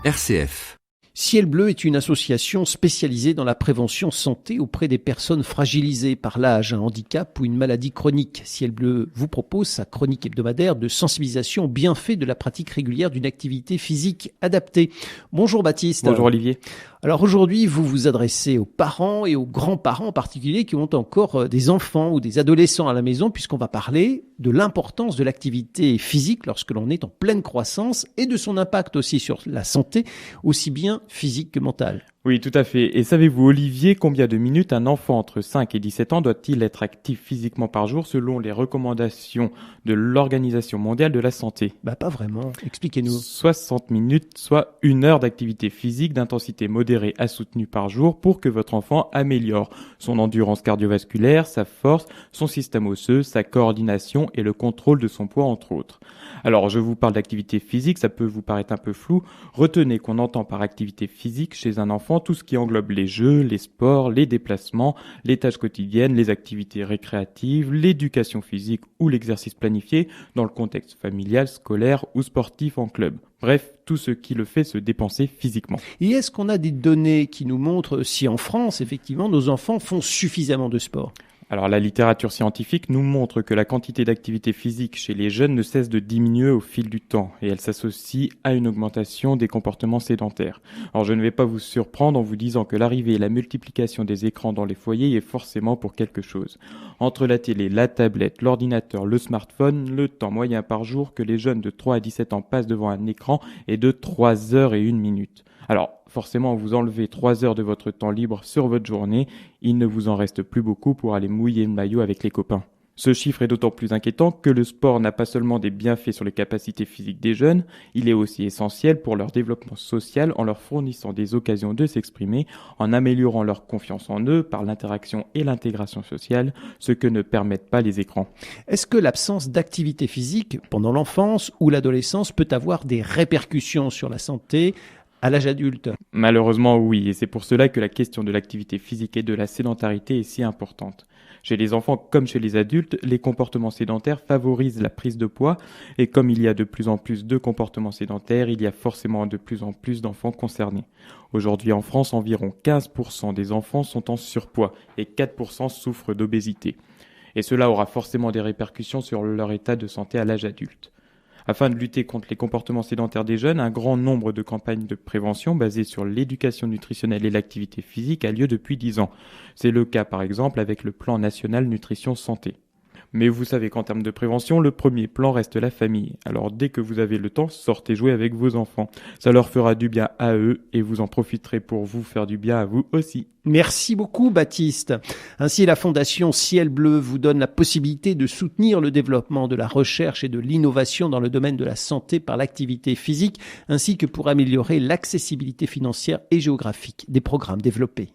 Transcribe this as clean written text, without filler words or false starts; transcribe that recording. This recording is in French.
RCF. Ciel Bleu est une association spécialisée dans la prévention santé auprès des personnes fragilisées par l'âge, un handicap ou une maladie chronique. Ciel Bleu vous propose sa chronique hebdomadaire de sensibilisation aux bienfaits de la pratique régulière d'une activité physique adaptée. Bonjour Baptiste. Bonjour Olivier. Alors aujourd'hui, vous vous adressez aux parents et aux grands-parents en particulier qui ont encore des enfants ou des adolescents à la maison, puisqu'on va parler de l'importance de l'activité physique lorsque l'on est en pleine croissance et de son impact aussi sur la santé, aussi bien physique que mentale. Oui, tout à fait. Et savez-vous, Olivier, combien de minutes un enfant entre 5 et 17 ans doit-il être actif physiquement par jour selon les recommandations de l'Organisation mondiale de la santé ? Pas vraiment. Expliquez-nous. 60 minutes, soit 1 heure d'activité physique d'intensité modérée à soutenue par jour pour que votre enfant améliore son endurance cardiovasculaire, sa force, son système osseux, sa coordination et le contrôle de son poids, entre autres. Alors, je vous parle d'activité physique, ça peut vous paraître un peu flou. Retenez qu'on entend par activité physique chez un enfant tout ce qui englobe les jeux, les sports, les déplacements, les tâches quotidiennes, les activités récréatives, l'éducation physique ou l'exercice planifié dans le contexte familial, scolaire ou sportif en club. Bref, tout ce qui le fait se dépenser physiquement. Et est-ce qu'on a des données qui nous montrent si en France, effectivement, nos enfants font suffisamment de sport ? Alors la littérature scientifique nous montre que la quantité d'activité physique chez les jeunes ne cesse de diminuer au fil du temps et elle s'associe à une augmentation des comportements sédentaires. Alors je ne vais pas vous surprendre en vous disant que l'arrivée et la multiplication des écrans dans les foyers est forcément pour quelque chose. Entre la télé, la tablette, l'ordinateur, le smartphone, le temps moyen par jour que les jeunes de 3 à 17 ans passent devant un écran est de 3 heures et 1 minute. Alors, forcément, vous enlevez 3 heures de votre temps libre sur votre journée, il ne vous en reste plus beaucoup pour aller mouiller le maillot avec les copains. Ce chiffre est d'autant plus inquiétant que le sport n'a pas seulement des bienfaits sur les capacités physiques des jeunes, il est aussi essentiel pour leur développement social en leur fournissant des occasions de s'exprimer, en améliorant leur confiance en eux par l'interaction et l'intégration sociale, ce que ne permettent pas les écrans. Est-ce que l'absence d'activité physique pendant l'enfance ou l'adolescence peut avoir des répercussions sur la santé à l'âge adulte ? Malheureusement, oui, et c'est pour cela que la question de l'activité physique et de la sédentarité est si importante. Chez les enfants comme chez les adultes, les comportements sédentaires favorisent la prise de poids, et comme il y a de plus en plus de comportements sédentaires, il y a forcément de plus en plus d'enfants concernés. Aujourd'hui en France, environ 15% des enfants sont en surpoids, et 4% souffrent d'obésité. Et cela aura forcément des répercussions sur leur état de santé à l'âge adulte. Afin de lutter contre les comportements sédentaires des jeunes, un grand nombre de campagnes de prévention basées sur l'éducation nutritionnelle et l'activité physique a lieu depuis 10 ans. C'est le cas par exemple avec le plan national nutrition santé. Mais vous savez qu'en termes de prévention, le premier plan reste la famille. Alors dès que vous avez le temps, sortez jouer avec vos enfants. Ça leur fera du bien à eux et vous en profiterez pour vous faire du bien à vous aussi. Merci beaucoup Baptiste. Ainsi, la Fondation Ciel Bleu vous donne la possibilité de soutenir le développement de la recherche et de l'innovation dans le domaine de la santé par l'activité physique, ainsi que pour améliorer l'accessibilité financière et géographique des programmes développés.